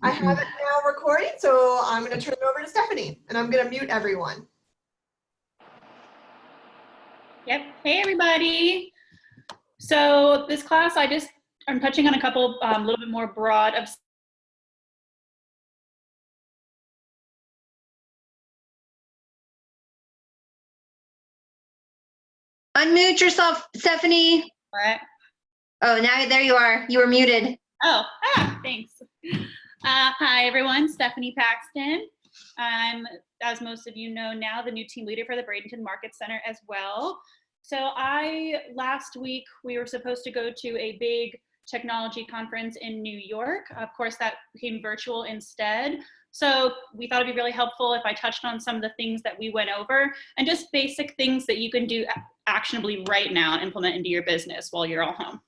I have it now recording, so I'm going to turn it over to Stephanie, and I'm going to mute everyone. Yep. Hey, everybody. So this class, I'm touching on a couple, a little bit more broad of Unmute yourself, Stephanie. what? Oh, now there you are. You were muted. Oh, thanks. Hi, everyone. Stephanie Paxton. I'm, as most of you know now, the new team leader for the Bradenton Market Center as well. So last week, we were supposed to go to a big technology conference in New York. Of course, that became virtual instead. So we thought it'd be really helpful if I touched on some of the things that we went over and just basic things that you can do actionably right now and implement into your business while you're all home.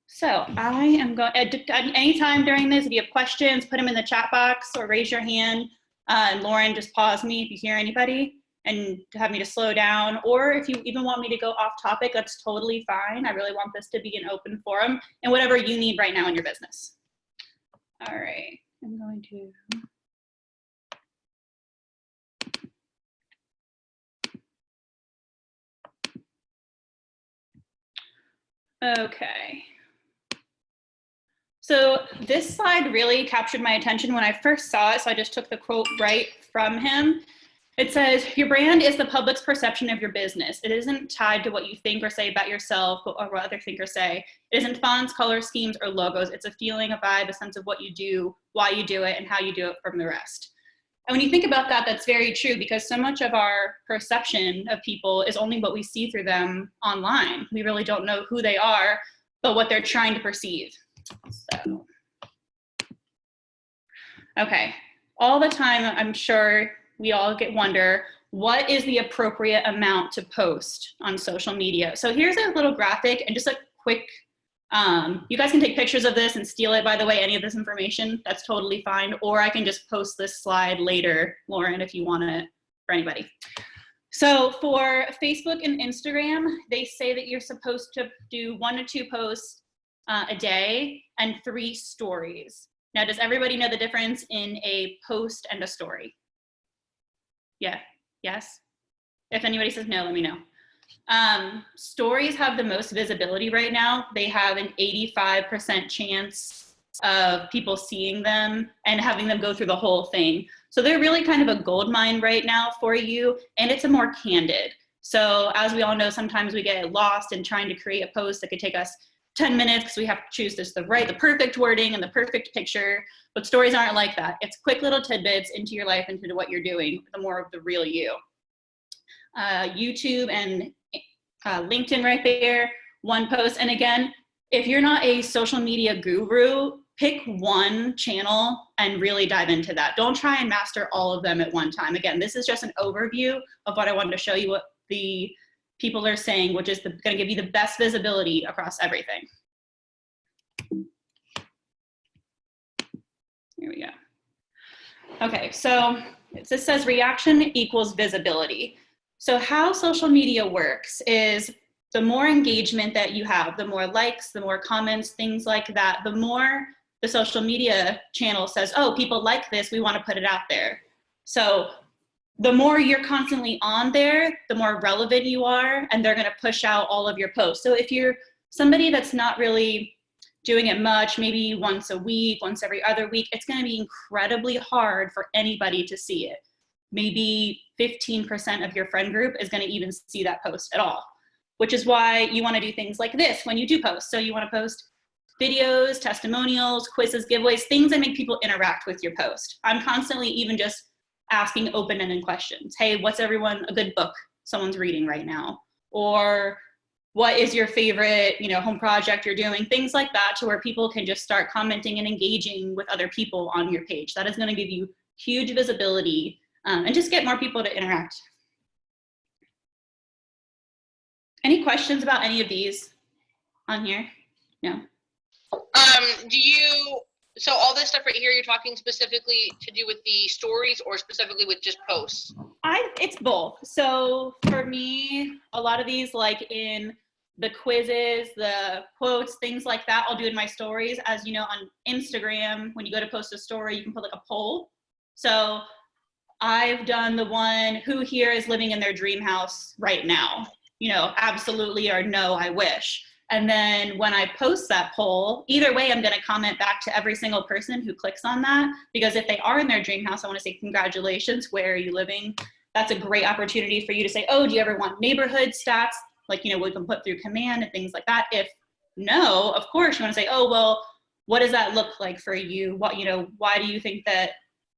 So I am going, at any time during this, if you have questions, put them in the chat box or raise your hand. And Lauren, just pause me if you hear anybody and have me to slow down. Or if you even want me to go off topic, that's totally fine. I really want this to be an open forum and whatever you need right now in your business. All right, I'm going to. Okay. So this slide really captured my attention when I first saw it, so I just took the quote right from him. It says, your brand is the public's perception of your business. It isn't tied to what you think or say about yourself or what others think or say. It isn't fonts, color schemes, or logos. It's a feeling, a vibe, a sense of what you do, why you do it, and how you do it from the rest. And when you think about that, that's very true because so much of our perception of people is only what we see through them online. We really don't know who they are, but what they're trying to perceive. So, okay, all the time, I'm sure we all wonder, what is the appropriate amount to post on social media? So here's a little graphic and just a quick, you guys can take pictures of this and steal it, by the way, any of this information, that's totally fine. Or I can just post this slide later, Lauren, if you want it for anybody. So for Facebook and Instagram, they say that you're supposed to do 1 to 2 posts a day and 3 stories. Now, does everybody know the difference in a post and a story? Yeah, yes? If anybody says no, let me know. Stories have the most visibility right now. They have an 85% chance of people seeing them and having them go through the whole thing. So they're really kind of a gold mine right now for you, and it's a more candid. So as we all know, sometimes we get lost in trying to create a post that could take us 10 minutes because we have to choose the perfect wording and the perfect picture, but stories aren't like that. It's quick little tidbits into your life, into what you're doing, the more of the real you. YouTube and LinkedIn right there, 1 post. And again, if you're not a social media guru, pick 1 channel and really dive into that. Don't try and master all of them at one time. Again, this is just an overview of what I wanted to show you, what the people are saying, which is going to give you the best visibility across everything. Here we go. Okay, so this says reaction equals visibility. So how social media works is the more engagement that you have, the more likes, the more comments, things like that, the more the social media channel says, oh, people like this, we want to put it out there. So the more you're constantly on there, the more relevant you are, and they're going to push out all of your posts. So if you're somebody that's not really doing it much, maybe once a week, once every other week, it's going to be incredibly hard for anybody to see it. Maybe 15% of your friend group is going to even see that post at all, which is why you want to do things like this when you do post. So you want to post videos, testimonials, quizzes, giveaways, things that make people interact with your post. I'm constantly even just asking open-ended questions. Hey, what's a good book someone's reading right now? Or what is your favorite, home project you're doing? Things like that, to where people can just start commenting and engaging with other people on your page. That is going to give you huge visibility and just get more people to interact. Any questions about any of these on here? No. So all this stuff right here, you're talking specifically to do with the stories or specifically with just posts? It's both. So for me, a lot of these, like in the quizzes, the quotes, things like that, I'll do in my stories. As you know, on Instagram, when you go to post a story, you can put like a poll. So I've done the one, who here is living in their dream house right now? You know, absolutely or no, I wish. And then when I post that poll, either way, I'm going to comment back to every single person who clicks on that, because if they are in their dream house, I want to say, congratulations, where are you living? That's a great opportunity for you to say, oh, do you ever want neighborhood stats? Like, you know, we can put through command and things like that. If no, of course, you want to say, oh, well, what does that look like for you? What, you know, why do you think that,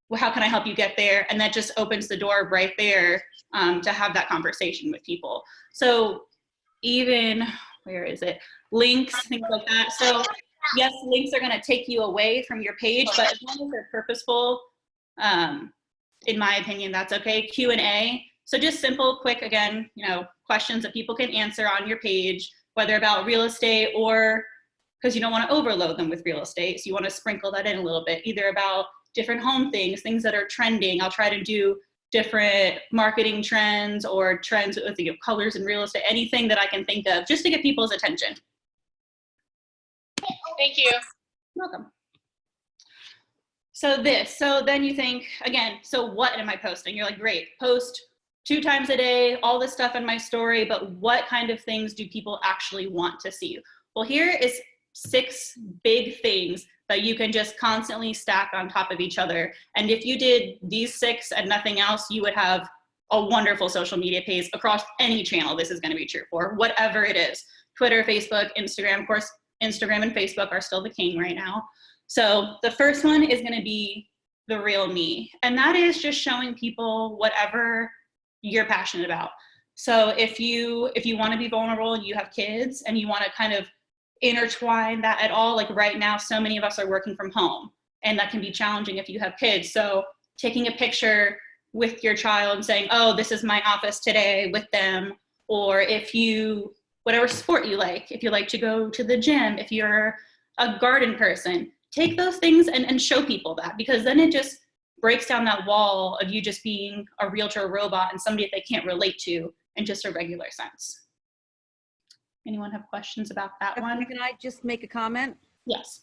well, how can I help you get there? And that just opens the door right there to have that conversation with people. So even, where is it? Links, things like that. So yes, links are gonna take you away from your page, but as long as they're purposeful, in my opinion, that's okay. Q&A. So just simple, quick, again, you know, questions that people can answer on your page, whether about real estate or, because you don't want to overload them with real estate. So you want to sprinkle that in a little bit, either about different home things, things that are trending. I'll try to do different marketing trends or trends with, you know, colors in real estate, anything that I can think of just to get people's attention. Thank you. Welcome. So then you think, again, so what am I posting? You're like, great, post 2 times a day, all this stuff in my story, but what kind of things do people actually want to see? Well, here is 6 big things that you can just constantly stack on top of each other. And if you did these 6 and nothing else, you would have a wonderful social media page across any channel this is going to be true for, whatever it is. Twitter, Facebook, Instagram. Of course, Instagram and Facebook are still the king right now. So the first one is going to be the real me. And that is just showing people whatever you're passionate about. So if you want to be vulnerable and you have kids and you want to kind of intertwine that at all, like right now, so many of us are working from home and that can be challenging if you have kids. So taking a picture with your child and saying, oh, this is my office today with them. Or if you, whatever sport you like, if you like to go to the gym, if you're a garden person, take those things and show people that, because then it just breaks down that wall of you just being a realtor robot and somebody that they can't relate to in just a regular sense. Anyone have questions about that one? Can I just make a comment? Yes.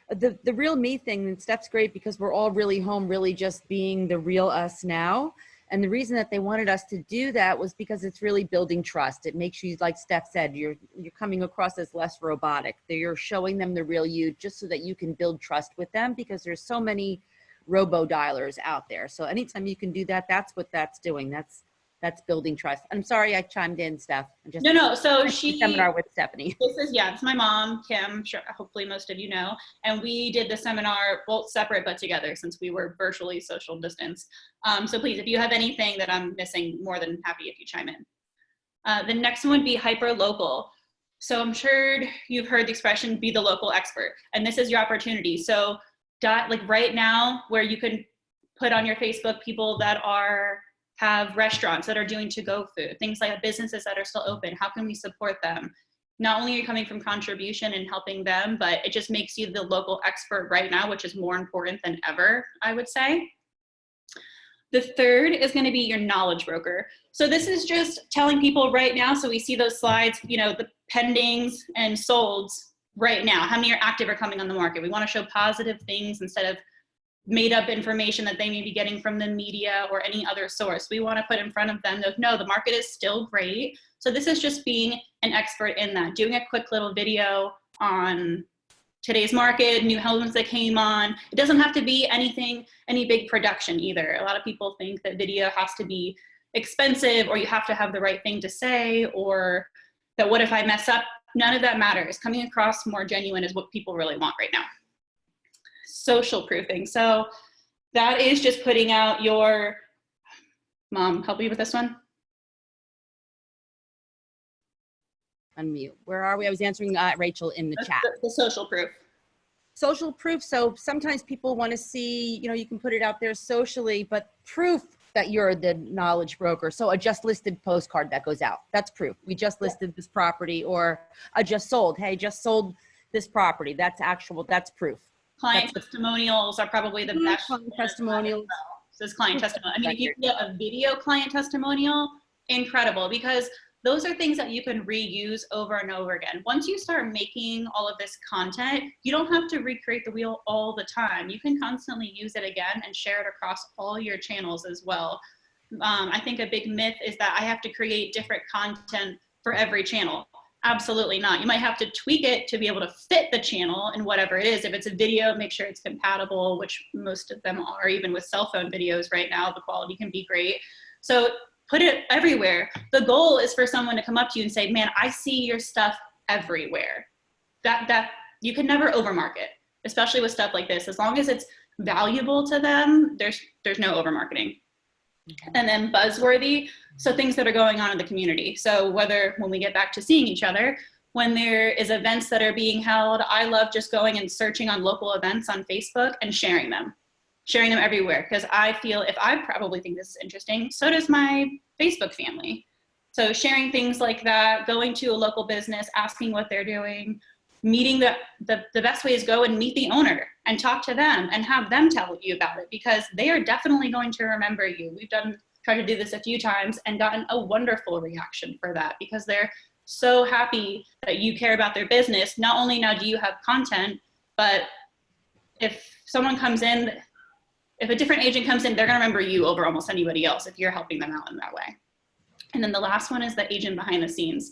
The real me thing, and Steph's great because we're all really home, really just being the real us now. And the reason that they wanted us to do that was because it's really building trust. It makes you, like Steph said, you're coming across as less robotic. You're showing them the real you just so that you can build trust with them, because there's so many robo dialers out there. So anytime you can do that, that's what that's doing. That's building trust. I'm sorry I chimed in, Steph. No. So she seminar with Stephanie. This is, yeah, it's my mom, Kim. Sure, hopefully most of you know. And we did the seminar both separate but together since we were virtually social distance. So please, if you have anything that I'm missing, more than happy if you chime in. The next one would be hyper local. So I'm sure you've heard the expression, be the local expert. And this is your opportunity. So like right now, where you can put on your Facebook people that have restaurants that are doing to-go food, things like businesses that are still open. How can we support them? Not only are you coming from contribution and helping them, but it just makes you the local expert right now, which is more important than ever, I would say. The third is going to be your knowledge broker. So this is just telling people right now, so we see those slides, you know, the pendings and solds right now. How many are active or coming on the market? We want to show positive things instead of made up information that they may be getting from the media or any other source. We want to put in front of them that, no, the market is still great. So this is just being an expert in that, doing a quick little video on today's market, new homes that came on. It doesn't have to be any big production either. A lot of people think that video has to be expensive or you have to have the right thing to say, or that what if I mess up? None of that matters. Coming across more genuine is what people really want right now. Social proofing. So that is just putting out your, Mom, help me with this one. Unmute. Where are we? I was answering Rachel in the chat. The social proof. Social proof. So sometimes people want to see, you know, you can put it out there socially, but proof that you're the knowledge broker. So a just listed postcard that goes out, that's proof. We just listed this property, or I just sold. Hey, just sold this property. That's actual, that's proof. Client testimonials are probably the best. Client testimonials. This client testimonial. I mean, if you can get a video client testimonial, incredible, because those are things that you can reuse over and over again. Once you start making all of this content, you don't have to recreate the wheel all the time. You can constantly use it again and share it across all your channels as well. I think a big myth is that I have to create different content for every channel. Absolutely not. You might have to tweak it to be able to fit the channel and whatever it is. If it's a video, make sure it's compatible, which most of them are. Even with cell phone videos right now, the quality can be great. So put it everywhere. The goal is for someone to come up to you and say, man, I see your stuff everywhere. That you can never overmarket, especially with stuff like this. As long as it's valuable to them, there's no overmarketing. And then buzzworthy, so things that are going on in the community. So whether when we get back to seeing each other, when there is events that are being held, I love just going and searching on local events on Facebook and sharing them everywhere. Because I feel if I probably think this is interesting, so does my Facebook family. So sharing things like that, going to a local business, asking what they're doing, meeting the best way is go and meet the owner and talk to them and have them tell you about it, because they are definitely going to remember you. We've tried to do this a few times and gotten a wonderful reaction for that, because they're so happy that you care about their business. Not only now do you have content, but if someone comes in, if a different agent comes in, they're going to remember you over almost anybody else if you're helping them out in that way. And then the last one is the agent behind the scenes.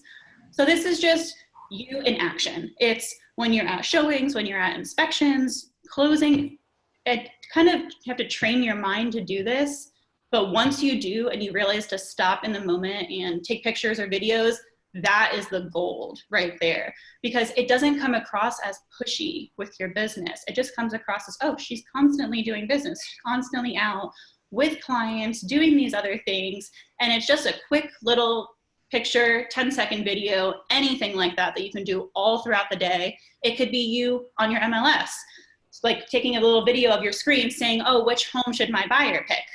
So this is just you in action. It's when you're at showings, when you're at inspections, closing. It kind of, you have to train your mind to do this. But once you do and you realize to stop in the moment and take pictures or videos, that is the gold right there, because it doesn't come across as pushy with your business. It just comes across as, oh, she's constantly doing business, she's constantly out with clients doing these other things. And it's just a quick little picture, 10-second video, anything like that that you can do all throughout the day. It could be you on your MLS, it's like taking a little video of your screen saying, oh, which home should my buyer pick?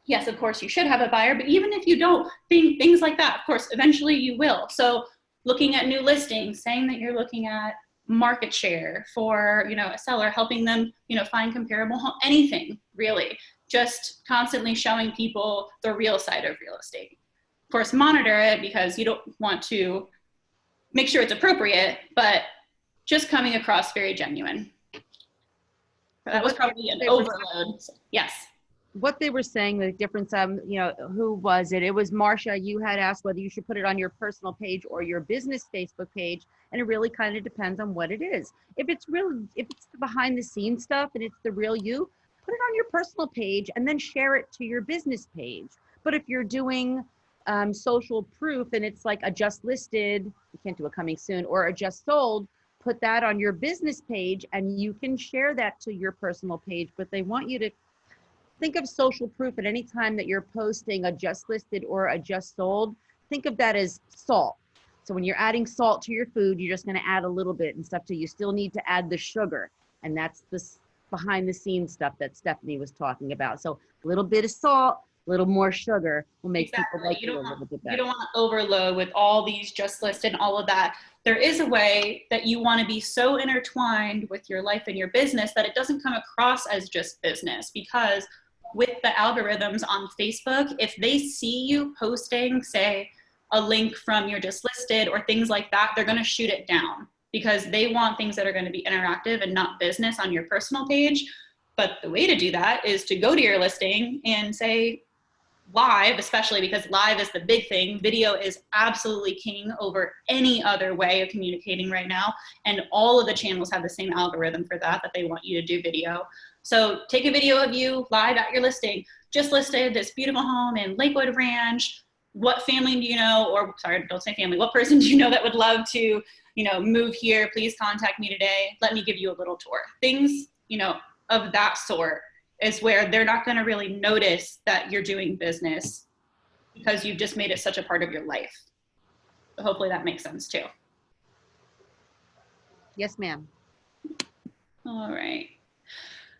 Yes, of course you should have a buyer, but even if you don't, things like that, of course, eventually you will. So looking at new listings, saying that you're looking at market share for, a seller, helping them, find comparable home, anything really, just constantly showing people the real side of real estate. Of course, monitor it because you don't want to make sure it's appropriate, but just coming across very genuine. That was probably an overload. Yes. What they were saying, the difference, who was it? It was Marcia. You had asked whether you should put it on your personal page or your business Facebook page. And it really kind of depends on what it is. If it's the behind the scenes stuff and it's the real you, put it on your personal page and then share it to your business page. But if you're doing social proof and it's like a just listed, you can't do a coming soon, or a just sold, put that on your business page and you can share that to your personal page. But they want you to think of social proof at any time that you're posting a just listed or a just sold. Think of that as salt. So when you're adding salt to your food, you're just going to add a little bit and stuff too. You still need to add the sugar. And that's the behind the scenes stuff that Stephanie was talking about. So a little bit of salt, a little more sugar will make people like you a little bit better. You don't want to overload with all these just lists and all of that. There is a way that you want to be so intertwined with your life and your business that it doesn't come across as just business, because with the algorithms on Facebook, if they see you posting, say, a link from your just listed or things like that, they're going to shoot it down because they want things that are going to be interactive and not business on your personal page. But the way to do that is to go to your listing and say live, especially because live is the big thing. Video is absolutely king over any other way of communicating right now. And all of the channels have the same algorithm for that they want you to do video. So take a video of you live at your listing. Just listed this beautiful home in Lakewood Ranch. What family do you know, or sorry, don't say family, what person do you know that would love to, move here? Please contact me today. Let me give you a little tour. Things, of that sort is where they're not going to really notice that you're doing business because you've just made it such a part of your life. So hopefully that makes sense too. Yes, ma'am. All right.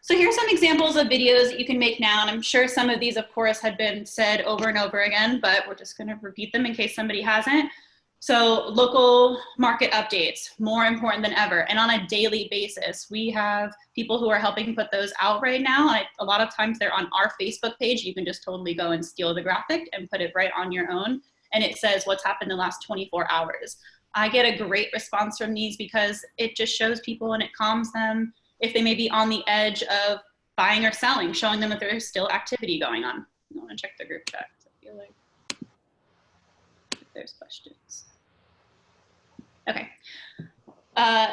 So here's some examples of videos that you can make now. And I'm sure some of these, of course, had been said over and over again, but we're just going to repeat them in case somebody hasn't. So local market updates, more important than ever. And on a daily basis, we have people who are helping put those out right now. A lot of times they're on our Facebook page. You can just totally go and steal the graphic and put it right on your own and it says what's happened in the last 24 hours. I get a great response from these because it just shows people and it calms them if they may be on the edge of buying or selling, showing them that there's still activity going on. I want to check the group chat. I feel like there's questions. Okay.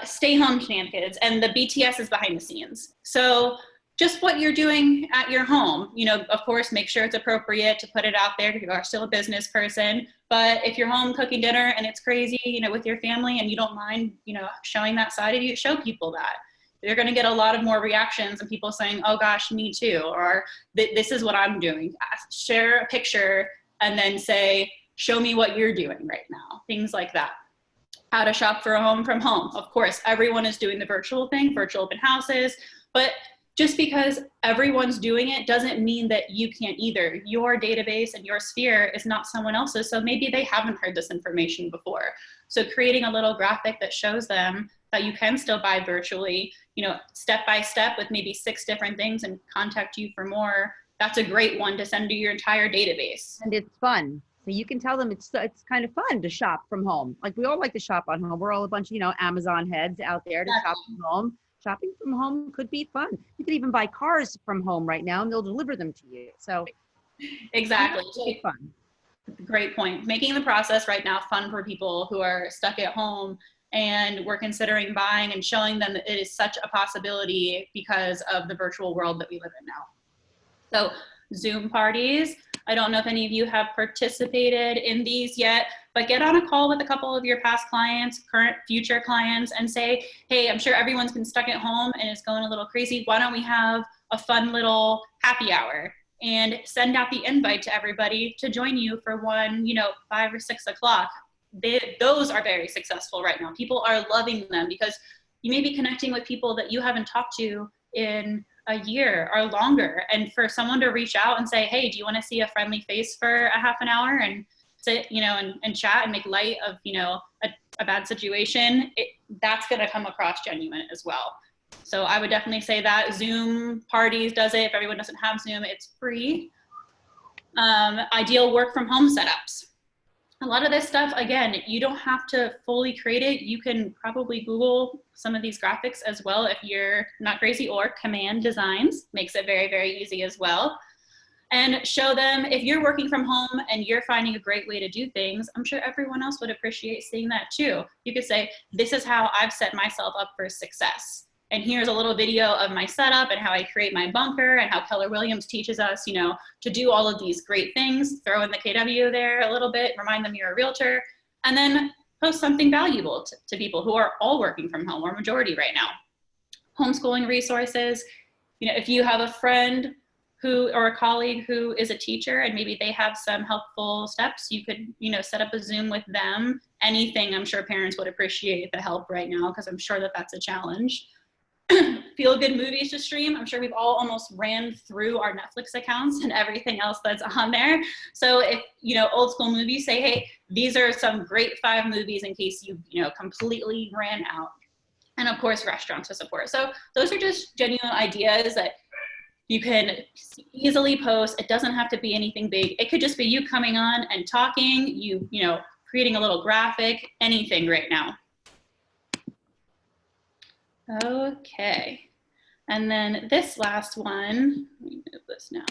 Stay home shenanigans, and the BTS is behind the scenes. So just what you're doing at your home, you know, of course, make sure it's appropriate to put it out there if you are still a business person. But if you're home cooking dinner and it's crazy, you know, with your family and you don't mind, you know, showing that side of you, show people that. You're going to get a lot of more reactions and people saying, oh gosh, me too, or this is what I'm doing. Share a picture and then say, show me what you're doing right now. Things like that. How to shop for a home from home. Of course, everyone is doing the virtual thing, virtual open houses, but just because everyone's doing it doesn't mean that you can't either. Your database and your sphere is not someone else's, so maybe they haven't heard this information before. So creating a little graphic that shows them that you can still buy virtually, you know, step by step with maybe 6 different things and contact you for more. That's a great one to send to your entire database. And it's fun. So you can tell them it's kind of fun to shop from home. Like we all like to shop on home. We're all a bunch of, you know, Amazon heads out there to shop from home. Shopping from home could be fun. You could even buy cars from home right now and they'll deliver them to you. So exactly. It's fun. Great point. Making the process right now fun for people who are stuck at home and we're considering buying, and showing them that it is such a possibility because of the virtual world that we live in now. So Zoom parties. I don't know if any of you have participated in these yet, but get on a call with a couple of your past clients, current, future clients, and say, hey, I'm sure everyone's been stuck at home and it's going a little crazy. Why don't we have a fun little happy hour? And send out the invite to everybody to join you for one, you know, 5 or 6 o'clock. Those are very successful right now. People are loving them because you may be connecting with people that you haven't talked to in a year or longer. And for someone to reach out and say, hey, do you want to see a friendly face for a half an hour and sit, you know, and chat and make light of, you know, a bad situation, that's going to come across genuine as well. So I would definitely say that Zoom parties does it. If everyone doesn't have Zoom, it's free. Ideal work from home setups. A lot of this stuff, again, you don't have to fully create it. You can probably Google some of these graphics as well if you're not crazy, or Command Designs makes it very, very easy as well. And show them if you're working from home and you're finding a great way to do things, I'm sure everyone else would appreciate seeing that too. You could say, this is how I've set myself up for success. And here's a little video of my setup and how I create my bunker and how Keller Williams teaches us, you know, to do all of these great things. Throw in the KW there a little bit, remind them you're a realtor, and then post something valuable to people who are all working from home, or majority right now. Homeschooling resources. You know, if you have a friend who, or a colleague who is a teacher and maybe they have some helpful steps, you could, you know, set up a Zoom with them. Anything, I'm sure parents would appreciate the help right now because I'm sure that that's a challenge. Feel good movies to stream. I'm sure we've all almost ran through our Netflix accounts and everything else that's on there. So if, you know, old school movies, say, hey, these are some great 5 movies in case you know, completely ran out. And of course, restaurants to support. So those are just genuine ideas that you can easily post. It doesn't have to be anything big. It could just be you coming on and talking, you know, creating a little graphic, anything right now. Okay, and then this last one, let me move this now,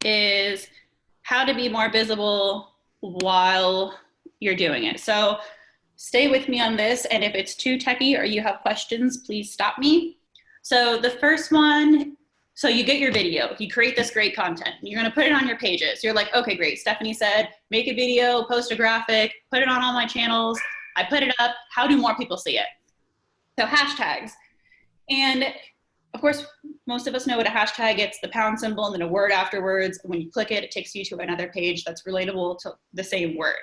is how to be more visible while you're doing it. So stay with me on this, and if it's too techie or you have questions, please stop me. So the first one, so you get your video, you create this great content, you're gonna put it on your pages. You're like, okay, great, Stephanie said, make a video, post a graphic, put it on all my channels, I put it up, how do more people see it? So hashtags. And of course, most of us know what a hashtag, it's the pound symbol and then a word afterwards. When you click it, it takes you to another page that's relatable to the same word.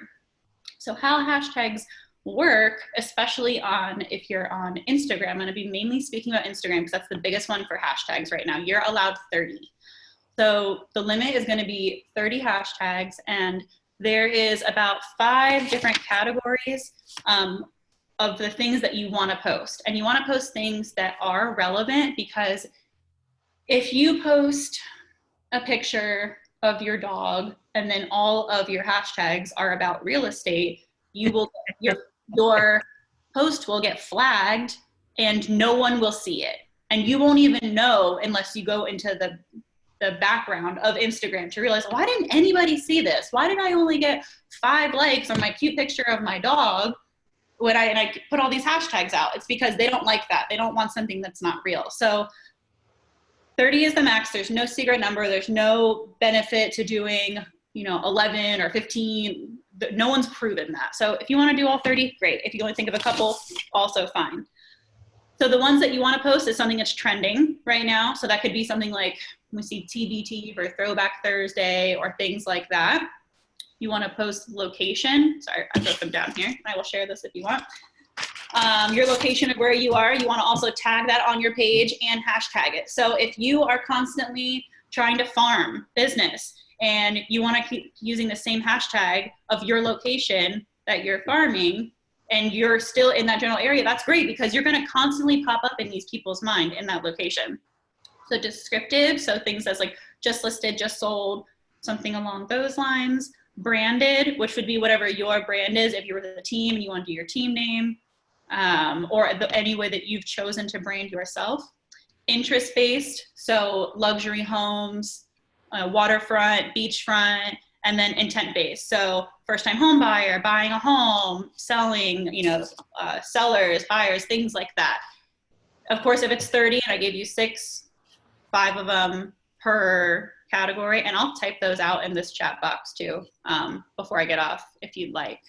So how hashtags work, especially if you're on Instagram, I'm gonna be mainly speaking about Instagram because that's the biggest one for hashtags right now. You're allowed 30. So the limit is gonna be 30 hashtags, and there is about 5 different categories of the things that you want to post. And you want to post things that are relevant, because if you post a picture of your dog and then all of your hashtags are about real estate, you will, your post will get flagged and no one will see it. And you won't even know unless you go into the background of Instagram to realize, why didn't anybody see this? Why did I only get 5 likes on my cute picture of my dog when I put all these hashtags out? It's because they don't like that. They don't want something that's not real. So 30 is the max. There's no secret number. There's no benefit to doing, 11 or 15. No one's proven that. So if you want to do all 30, great. If you only think of a couple, also fine. So the ones that you want to post is something that's trending right now. So that could be something like, we see TBT for Throwback Thursday or things like that. You want to post location. Sorry, I wrote them down here. I will share this if you want. Your location of where you are. You want to also tag that on your page and hashtag it. So if you are constantly trying to farm business and you want to keep using the same hashtag of your location that you're farming, and you're still in that general area, that's great, because you're going to constantly pop up in these people's mind in that location. So descriptive, so things as like just listed, just sold, something along those lines. Branded, which would be whatever your brand is if you were the team and you want to do your team name, or any way that you've chosen to brand yourself. Interest-based, so luxury homes, waterfront, beachfront, and then intent-based. So first-time home buyer, buying a home, selling, sellers, buyers, things like that. Of course, if it's 30 and I gave you 5 of them per category, and I'll type those out in this chat box too before I get off if you'd like.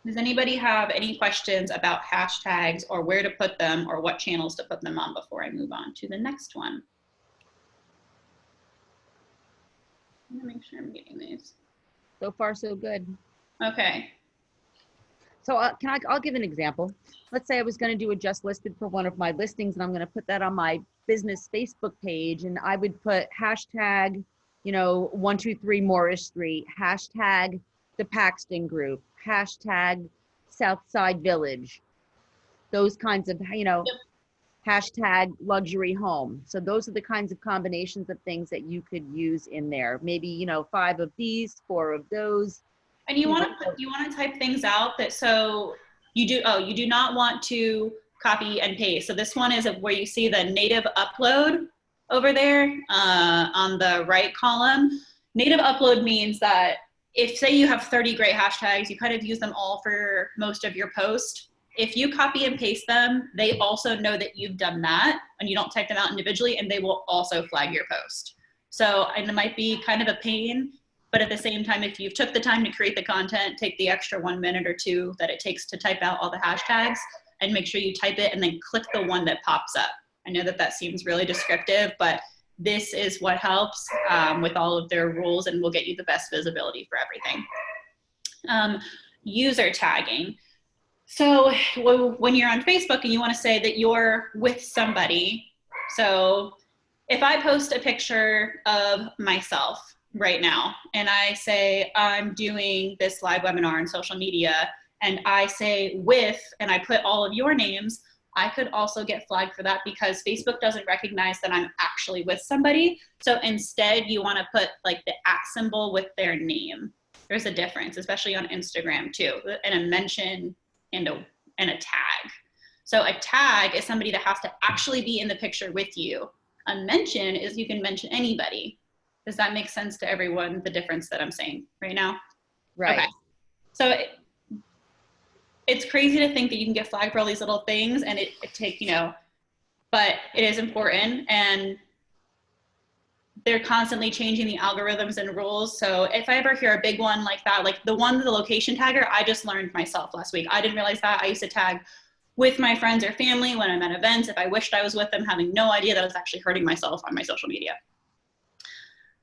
Does anybody have any questions about hashtags or where to put them or what channels to put them on before I move on to the next one? I'm gonna make sure I'm getting these. So far, so good. Okay. So I'll give an example. Let's say I was going to do a just listed for one of my listings, and I'm going to put that on my business Facebook page, and I would put hashtag, 123 Morris Street, hashtag the Paxton Group, hashtag Southside Village, those kinds of, hashtag luxury home. So those are the kinds of combinations of things that you could use in there. Maybe, 5 of these, 4 of those. And you want to type things out that, so you do not want to copy and paste. So this one is where you see the native upload over there on the right column. Native upload means that if, say, you have 30 great hashtags, you kind of use them all for most of your post. If you copy and paste them, they also know that you've done that, and you don't type them out individually, and they will also flag your post. So, and it might be kind of a pain, but at the same time, if you've took the time to create the content, take the extra 1 minute or 2 that it takes to type out all the hashtags, and make sure you type it and then click the one that pops up. I know that seems really descriptive, but this is what helps with all of their rules and will get you the best visibility for everything. User tagging. So when you're on Facebook and you want to say that you're with somebody, so if I post a picture of myself right now and I say I'm doing this live webinar on social media and I say with, and I put all of your names, I could also get flagged for that because Facebook doesn't recognize that I'm actually with somebody. So instead you want to put like the @ symbol with their name. There's a difference, especially on Instagram too, and a mention and a tag. So a tag is somebody that has to actually be in the picture with you. A mention is you can mention anybody. Does that make sense to everyone, the difference that I'm saying right now? Right. Okay. So it's crazy to think that you can get flagged for all these little things, and it take, but it is important, and they're constantly changing the algorithms and rules. So if I ever hear a big one like that, like the location tagger, I just learned myself last week. I didn't realize that. I used to tag with my friends or family when I'm at events. If I wished I was with them, having no idea that I was actually hurting myself on my social media.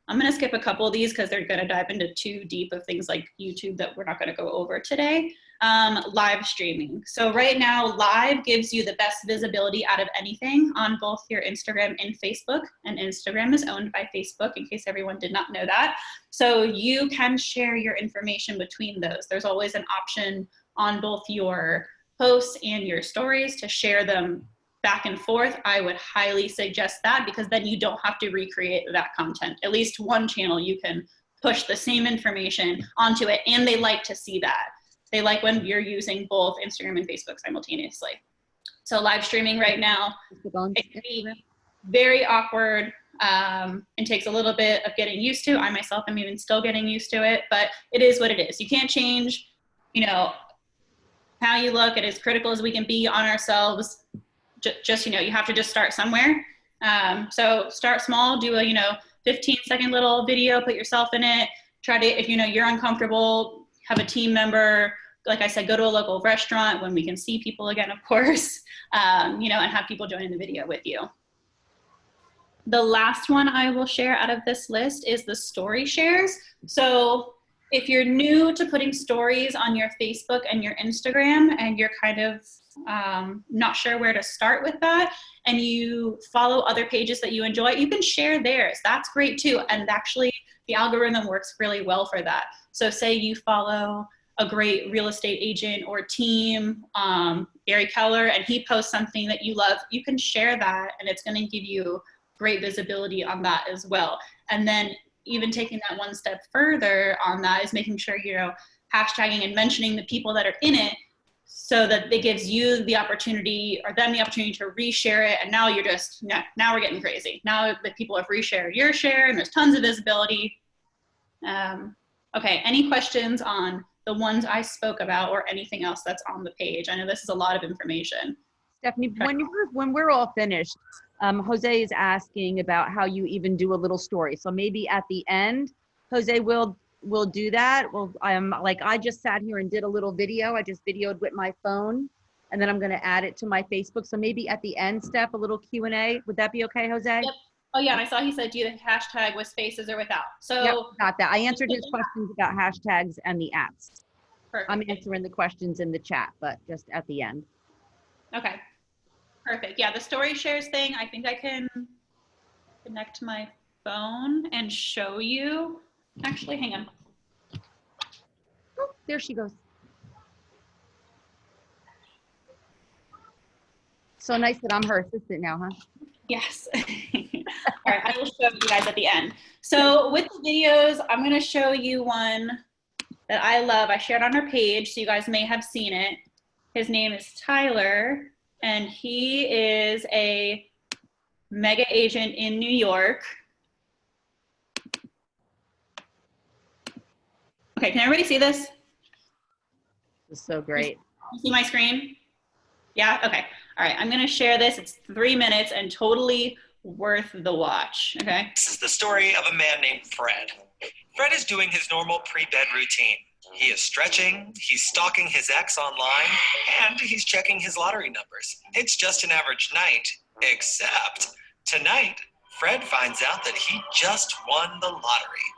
I'm going to skip a couple of these because they're going to dive into too deep of things like YouTube that we're not going to go over today. Live streaming. So right now, live gives you the best visibility out of anything on both your Instagram and Facebook. And Instagram is owned by Facebook, in case everyone did not know that. So you can share your information between those. There's always an option on both your posts and your stories to share them back and forth. I would highly suggest that because then you don't have to recreate that content. At least one channel you can push the same information onto it, and they like to see that. They like when you're using both Instagram and Facebook simultaneously. So live streaming right now, it can be very awkward. It takes a little bit of getting used to. I myself am even still getting used to it, but it is what it is. You can't change, you know, how you look. It is critical as we can be on ourselves. Just, you know, you have to just start somewhere. So start small, do a, you know, 15-second little video, put yourself in it. Try to, if you know you're uncomfortable, have a team member. Like I said, go to a local restaurant when we can see people again, of course, you know, and have people join in the video with you. The last one I will share out of this list is the story shares. So if you're new to putting stories on your Facebook and your Instagram, and you're kind of not sure where to start with that, and you follow other pages that you enjoy, you can share theirs. That's great too. And actually the algorithm works really well for that. So say you follow a great real estate agent or team, Gary Keller, and he posts something that you love, you can share that, and it's going to give you great visibility on that as well. And then even taking that one step further on that is making sure, you know, hashtagging and mentioning the people that are in it, so that it gives you the opportunity, or them the opportunity, to reshare it. And now you're just, now we're getting crazy. Now that people have reshared your share, and there's tons of visibility. Okay, any questions on the ones I spoke about or anything else that's on the page? I know this is a lot of information. Stephanie, when we're all finished, Jose is asking about how you even do a little story. So maybe at the end, Jose will do that. Well, I just sat here and did a little video. I just videoed with my phone, and then I'm going to add it to my Facebook. So maybe at the end, Steph, a little Q&A. Would that be okay, Jose? Yep. Oh yeah, and I saw he said do the hashtag with spaces or without. So yep, got that. I answered his questions about hashtags and the apps. perfect. I'm answering the questions in the chat, but just at the end. Okay, perfect. Yeah, the story shares thing, I think I can connect my phone and show you. Actually, hang on. Oh, there she goes. So nice that I'm her assistant now, huh? Yes. All right, I will show you guys at the end. So with the videos, I'm going to show you one that I love. I shared on our page, so you guys may have seen it. His name is Tyler, and he is a mega agent in New York. Okay, can everybody see this? This is so great. You see my screen? Yeah, okay. All right, I'm gonna share this. It's 3 minutes and totally worth the watch, okay? This is the story of a man named Fred. Fred is doing his normal pre-bed routine. He is stretching, he's stalking his ex online, and he's checking his lottery numbers. It's just an average night, except tonight, Fred finds out that he just won the lottery.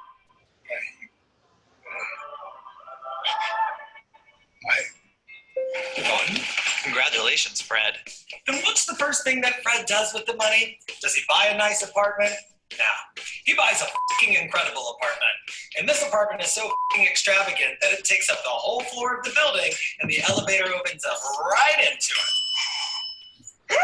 I won? Congratulations, Fred. And what's the first thing that Fred does with the money? Does he buy a nice apartment? No. He buys a fucking incredible apartment. And this apartment is so fucking extravagant that it takes up the whole floor of the building, and the elevator opens up right into it.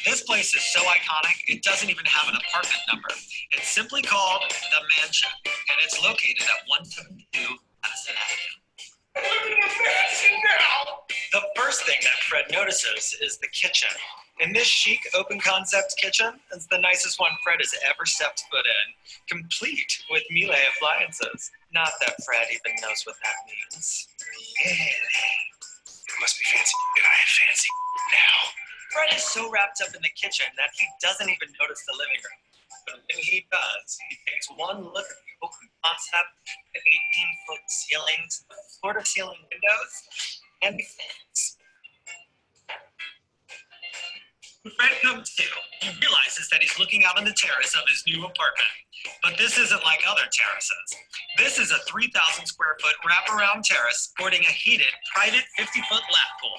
This place is so iconic, it doesn't even have an apartment number. It's simply called The Mansion, and it's located at 172 Madison Avenue. I live in a mansion now! The first thing that Fred notices is the kitchen. And this chic, open-concept kitchen is the nicest one Fred has ever stepped foot in, complete with Miele appliances. Not that Fred even knows what that means. It must be fancy, and I have fancy now. Fred is so wrapped up in the kitchen that he doesn't even notice the living room. But when he does, he takes one look at the open concept, the 18-foot ceilings, the floor-to-ceiling windows, and the fans. When Fred comes to, he realizes that he's looking out on the terrace of his new apartment. But this isn't like other terraces. This is a 3,000 square foot wraparound terrace sporting a heated, private 50-foot lap pool.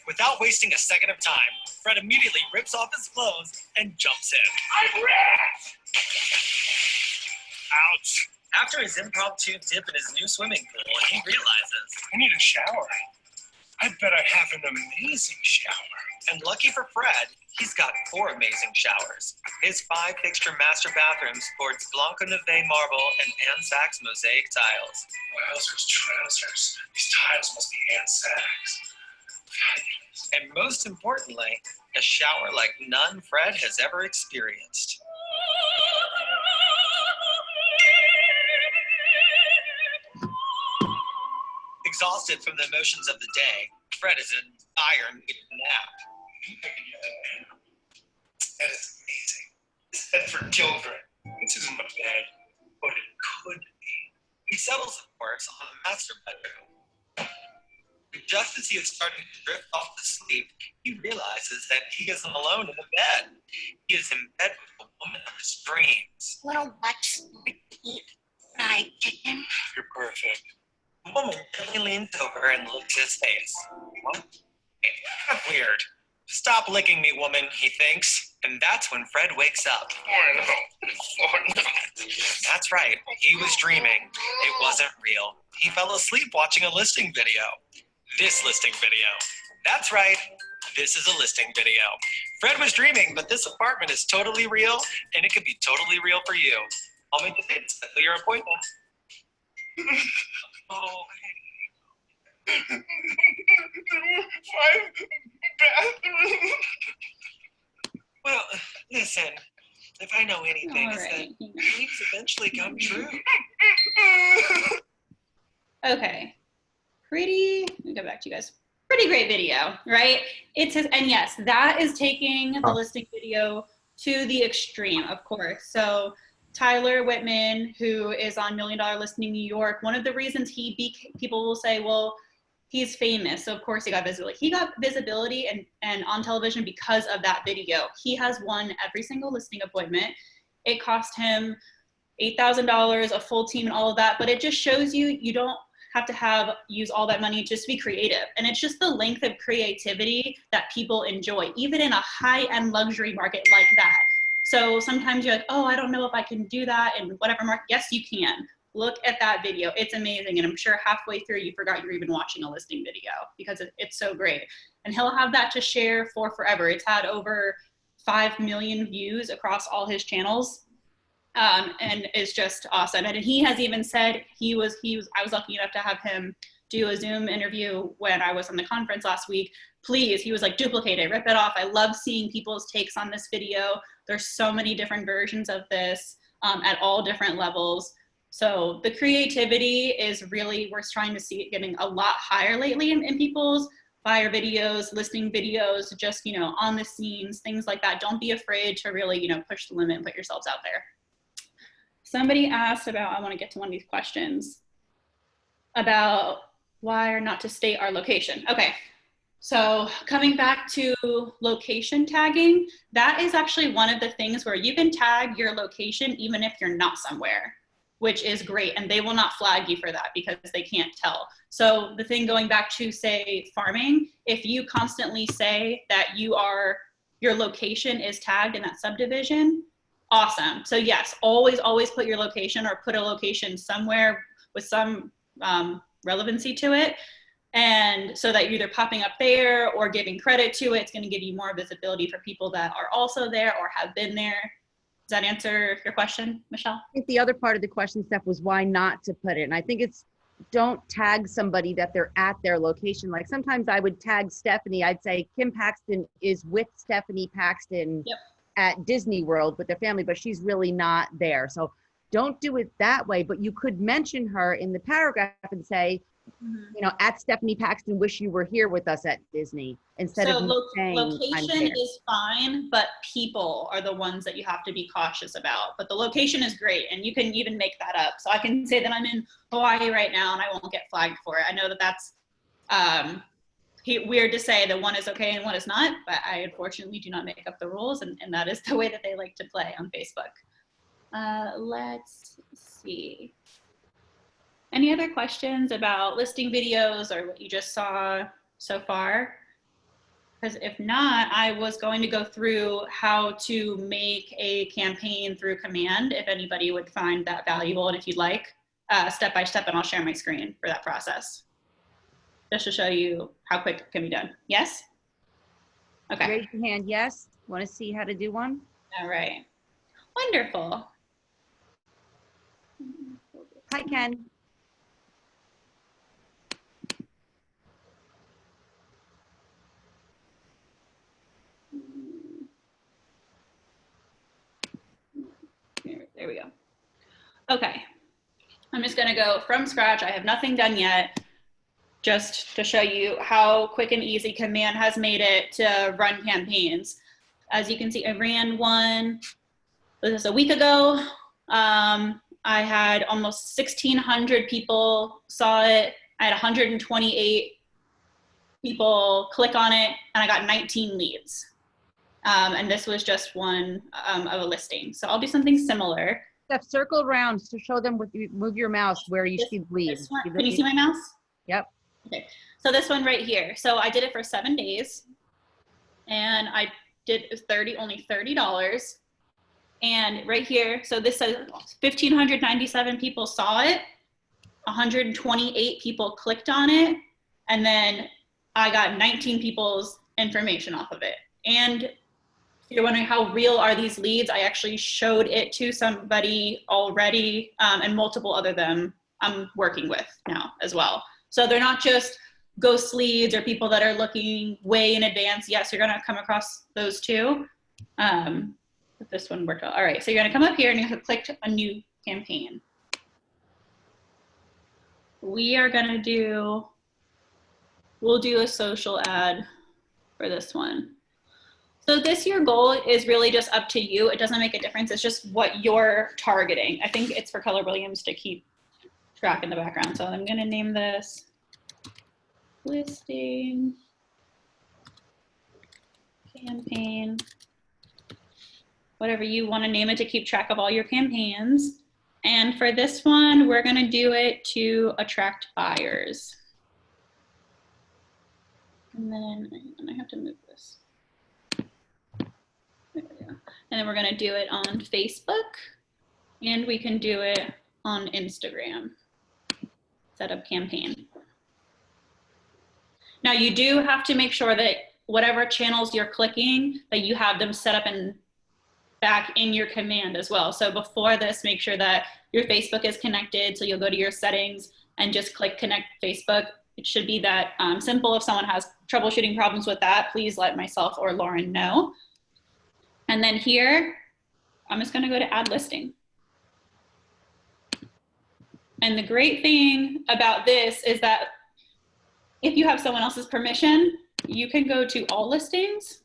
Without wasting a second of time, Fred immediately rips off his clothes and jumps in. I'm rich! Ouch. After his impromptu dip in his new swimming pool, he realizes, I need a shower. I bet I have an amazing shower. And lucky for Fred, He's got 4 amazing showers. His 5-fixture master bathroom sports Blanco Neve marble and Anne Sachs mosaic tiles. Wowzers, trousers. These tiles must be Anne Sachs. And most importantly, a shower like none Fred has ever experienced. Exhausted from the emotions of the day, Fred is in dire need of a nap. That is amazing. It's meant for children. This isn't a bed, but it could be. He settles, of course, on the master bedroom. And just as he is starting to drift off to sleep, he realizes that he isn't alone in the bed. He is in bed with the woman of his dreams. Little butts eat fried chicken. You're perfect. The woman gently leans over and licks his face. What? That's weird. Stop licking me, woman, he thinks. And that's when Fred wakes up. Oh, no. Oh, no. That's right, he was dreaming. It wasn't real. He fell asleep watching a listing video. This listing video. That's right, this is a listing video. Fred was dreaming, but this apartment is totally real, and it could be totally real for you. I'll make the date for your appointment. Oh, 5 bathrooms. well, listen, if I know anything, All it's that right. dreams eventually come true. Okay. Let me go back to you guys. Pretty great video, right? And yes, that is taking the listing video to the extreme, of course. So Tyler Whitman, who is on $1 Million Listing New York, one of the reasons people will say, well, he's famous, so of course he got visibility. He got visibility and on television because of that video. He has won every single listing appointment. It cost him $8,000, a full team and all of that, but it just shows you don't have to use all that money just to be creative. And it's just the length of creativity that people enjoy, even in a high-end luxury market like that. So sometimes you're like, oh, I don't know if I can do that in whatever market. Yes, you can. Look at that video. It's amazing. And I'm sure halfway through you forgot you were even watching a listing video because it's so great. And he'll have that to share for forever. It's had over 5 million views across all his channels. And it's just awesome. And he has even said I was lucky enough to have him do a Zoom interview when I was on the conference last week. Please, he was like, duplicate it, rip it off. I love seeing people's takes on this video. There's so many different versions of this at all different levels. So the creativity is really, we're trying to see it getting a lot higher lately in people's buyer videos, listing videos, just, on the scenes, things like that. Don't be afraid to really, push the limit and put yourselves out there. Somebody asked about, I want to get to one of these questions, about why or not to state our location. Okay, so coming back to location tagging, that is actually one of the things where you can tag your location even if you're not somewhere, which is great, and they will not flag you for that because they can't tell. So the thing going back to, say, farming, if you constantly say that your location is tagged in that subdivision, awesome. So yes, always put your location or put a location somewhere with some relevancy to it. And so that you're either popping up there or giving credit to it. It's going to give you more visibility for people that are also there or have been there. Does that answer your question, Michelle? I think the other part of the question, Steph, was why not to put it. And I think it's, don't tag somebody that they're at their location. Like sometimes I would tag Stephanie. I'd say Kim Paxton is with Stephanie Paxton. Yep. At Disney World with their family, but she's really not there. So don't do it that way, but you could mention her in the paragraph and say, at Stephanie Paxton, wish you were here with us at Disney, instead of saying location is fine, but people are the ones that you have to be cautious about. But the location is great, and you can even make that up. So I can say that I'm in Hawaii right now and I won't get flagged for it. I know that that's weird to say that one is okay and one is not, but I unfortunately do not make up the rules, and that is the way that they like to play on Facebook. Let's see. Any other questions about listing videos or what you just saw so far? Because if not, I was going to go through how to make a campaign through Command, if anybody would find that valuable, and if you'd like, step by step, and I'll share my screen for that process, just to show you how quick it can be done. Yes? Okay. Raise your hand, yes. Want to see how to do one? All right. Wonderful. Hi, Ken. There we go. Okay. I'm just going to go from scratch. I have nothing done yet, just to show you how quick and easy Command has made it to run campaigns. As you can see, I ran one, this is a week ago. I had almost 1,600 people saw it. I had 128 people click on it, and I got 19 leads. And this was just one of a listing. So I'll do something similar. Steph, circle around to show them with move your mouse where you see the lead. This one, can you see my mouse? Yep. Okay. So this one right here. So I did it for 7 days, and I did only $30. And right here, so this says 1,597 people saw it, 128 people clicked on it, and then I got 19 people's information off of it. And if you're wondering how real are these leads, I actually showed it to somebody already, and multiple other them I'm working with now as well. So they're not just ghost leads or people that are looking way in advance. Yes, you're gonna come across those too. But this one worked out. All right, so you're gonna come up here and you have to click a new campaign. We are gonna we'll do a social ad for this one. So your goal is really just up to you. It doesn't make a difference. It's just what you're targeting. I think it's for Keller Williams to keep track in the background. So I'm gonna name this listing campaign, whatever you want to name it to keep track of all your campaigns. And for this one, we're going to do it to attract buyers. And then I have to move this. There we go. And then we're going to do it on Facebook, and we can do it on Instagram. Set up campaign. Now you do have to make sure that whatever channels you're clicking, that you have them set up and back in your command as well. So before this, make sure that your Facebook is connected. So you'll go to your settings and just click connect Facebook. It should be that simple. If someone has troubleshooting problems with that, please let myself or Lauren know. And then here, I'm just gonna go to add listing. And the great thing about this is that if you have someone else's permission, you can go to all listings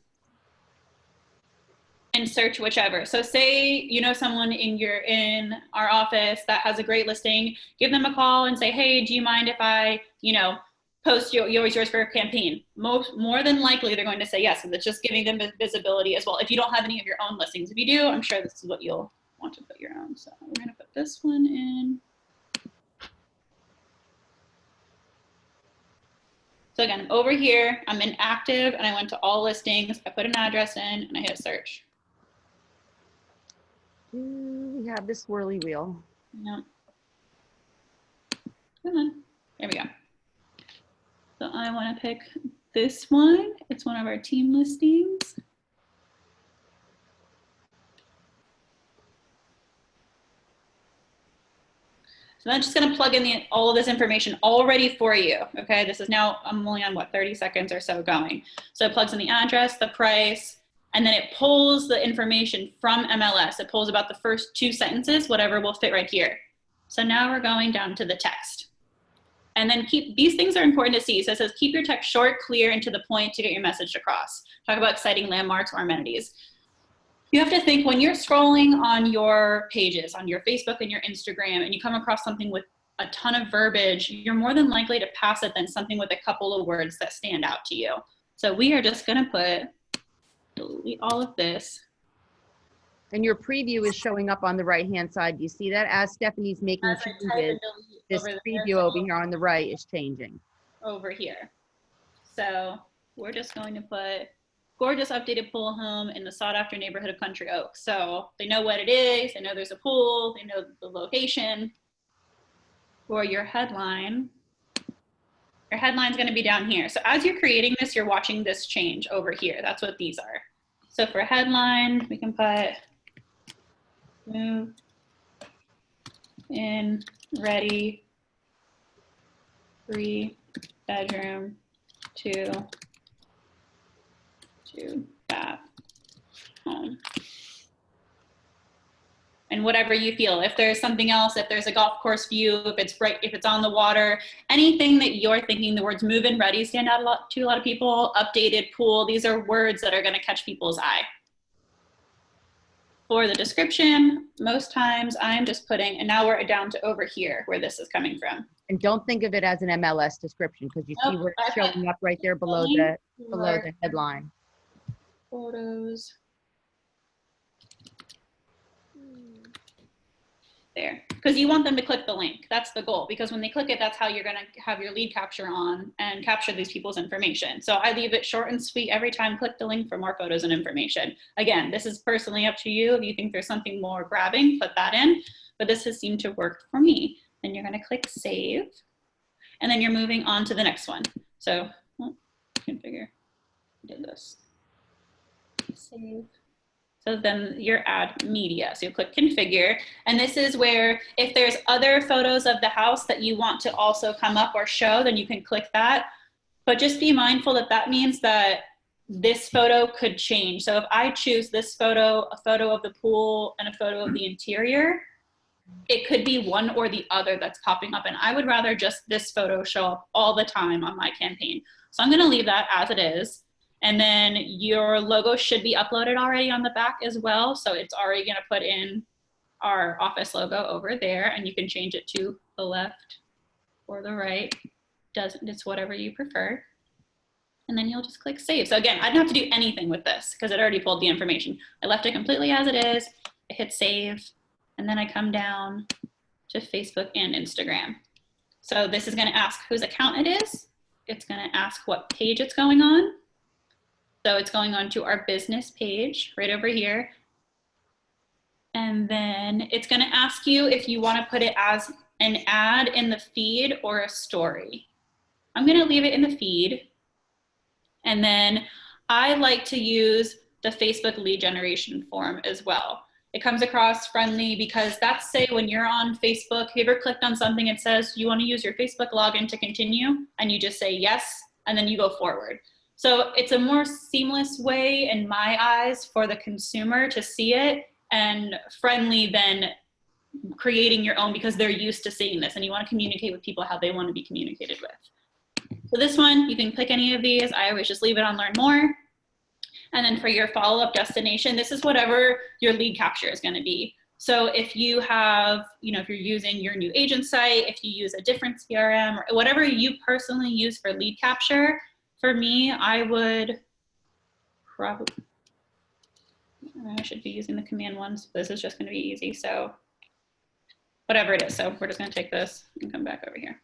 and search whichever. So say you know someone in our office that has a great listing, give them a call and say, hey, do you mind if I, post yours for a campaign? More than likely they're going to say yes, and it's just giving them visibility as well. If you don't have any of your own listings, if you do, I'm sure this is what you'll want to put your own. So we're gonna put this one in. So again, over here, I'm in active and I went to all listings. I put an address in and I hit search. We have this swirly wheel. Yep. Come on, there we go. So I want to pick this one. It's one of our team listings. So I'm just going to plug in all of this information already for you. Okay, this is now, I'm only on what, 30 seconds or so going. So it plugs in the address, the price, and then it pulls the information from MLS. It pulls about the first 2 sentences, whatever will fit right here. So now we're going down to the text. And then these things are important to see. So it says, keep your text short, clear, and to the point to get your message across. Talk about exciting landmarks or amenities. You have to think when you're scrolling on your pages, on your Facebook and your Instagram, and you come across something with a ton of verbiage, you're more than likely to pass it than something with a couple of words that stand out to you. So we are just gonna delete all of this. And your preview is showing up on the right-hand side. Do you see that? As Stephanie's making changes, this preview over here on the right is changing. Over here. So we're just going to put gorgeous updated pool home in the sought after neighborhood of Country Oaks. So they know what it is, they know there's a pool, they know the location. For your headline, Your headline's going to be down here. So as you're creating this, you're watching this change over here. That's what these are. So for headline, we can put move in ready 3-bedroom 2-bath home. And whatever you feel, if there's something else, if there's a golf course view, if it's on the water, anything that you're thinking, the words move in ready stand out to a lot of people, updated pool, these are words that are gonna catch people's eye. For the description, most times I'm just putting, and now we're down to over here where this is coming from. And don't think of it as an MLS description because you see Nope, where it's I showing up right there below the headline. Photos. There, because you want them to click the link. That's the goal, because when they click it, that's how you're gonna have your lead capture on and capture these people's information. So I leave it short and sweet every time. Click the link for more photos and information. Again, this is personally up to you. If you think there's something more grabbing, put that in, but this has seemed to work for me. Then you're gonna click save, and then you're moving on to the next one. So configure, did this, save. So then your ad media. So you click configure. And this is where if there's other photos of the house that you want to also come up or show, then you can click that. But just be mindful that that means that this photo could change. So if I choose this photo, a photo of the pool and a photo of the interior, it could be one or the other that's popping up. And I would rather just this photo show up all the time on my campaign. So I'm gonna leave that as it is. And then your logo should be uploaded already on the back as well. So it's already gonna put in our office logo over there, and you can change it to the left or the right. It's whatever you prefer. And then you'll just click save. So again, I didn't have to do anything with this because it already pulled the information. I left it completely as it is. I hit save, and then I come down to Facebook and Instagram. So this is gonna ask whose account it is. It's gonna ask what page it's going on. So it's going on to our business page right over here. And then it's gonna ask you if you wanna put it as an ad in the feed or a story. I'm gonna leave it in the feed. And then I like to use the Facebook lead generation form as well. It comes across friendly because that's, say, when you're on Facebook, have you ever clicked on something that says you wanna use your Facebook login to continue, and you just say yes, and then you go forward. So it's a more seamless way in my eyes for the consumer to see it, and friendly than creating your own because they're used to seeing this and you want to communicate with people how they want to be communicated with. So this one, you can click any of these. I always just leave it on learn more. And then for your follow-up destination, this is whatever your lead capture is going to be. So if you have, if you're using your new agent site, if you use a different CRM or whatever you personally use for lead capture, for me, I would probably, I should be using the command ones. This is just going to be easy. So whatever it is. So we're just going to take this and come back over here.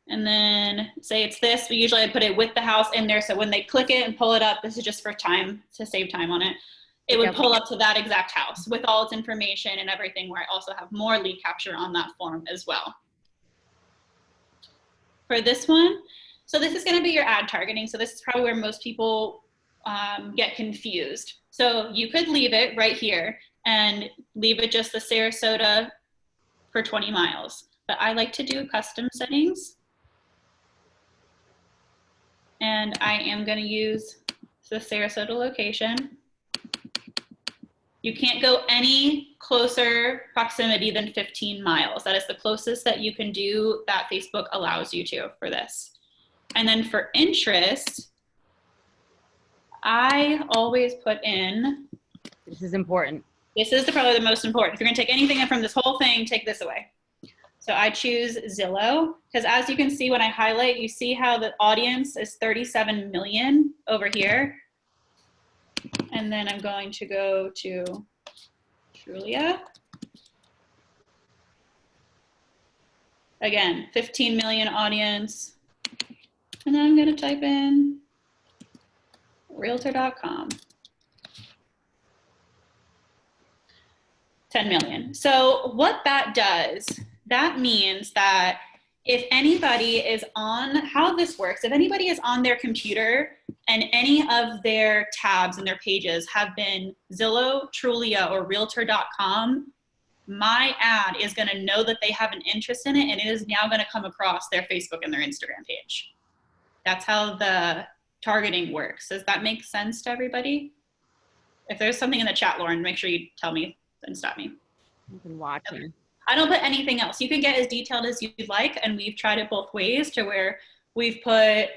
And then say it's this, but usually I put it with the house in there. So when they click it and pull it up, this is just for time, to save time on it. It would pull up to that exact house with all its information and everything, where I also have more lead capture on that form as well. For this one, so this is going to be your ad targeting. So this is probably where most people get confused. So you could leave it right here and leave it just the Sarasota for 20 miles. But I like to do custom settings. And I am going to use the Sarasota location. You can't go any closer proximity than 15 miles. That is the closest that you can do that Facebook allows you to for this. And then for interest, I always put in. This is important. This is probably the most important. If you're gonna take anything from this whole thing, take this away. So I choose Zillow, because as you can see when I highlight, you see how the audience is 37 million over here. And then I'm going to go to Julia. Again, 15 million audience. And then I'm going to type in realtor.com. 10 million. So what that does, that means that if anybody is on, how this works, if anybody is on their computer and any of their tabs and their pages have been Zillow, Trulia, or Realtor.com, my ad is going to know that they have an interest in it, and it is now going to come across their Facebook and their Instagram page. That's how the targeting works. Does that make sense to everybody? If there's something in the chat, Lauren, make sure you tell me and stop me. I've been watching. I don't put anything else. You can get as detailed as you'd like, and we've tried it both ways to where we've put,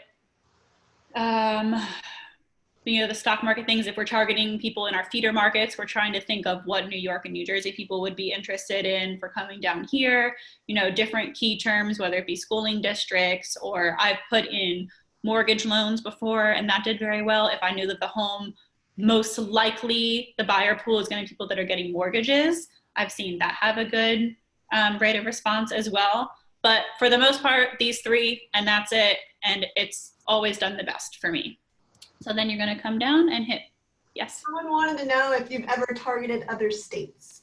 the stock market things. If we're targeting people in our feeder markets, we're trying to think of what New York and New Jersey people would be interested in for coming down here, different key terms, whether it be schooling districts, or I've put in mortgage loans before, and that did very well. If I knew that the home, most likely the buyer pool is going to be people that are getting mortgages, I've seen that have a good rate of response as well. But for the most part, these three, and that's it. And it's always done the best for me. So then you're going to come down and hit yes. Someone wanted to know if you've ever targeted other states.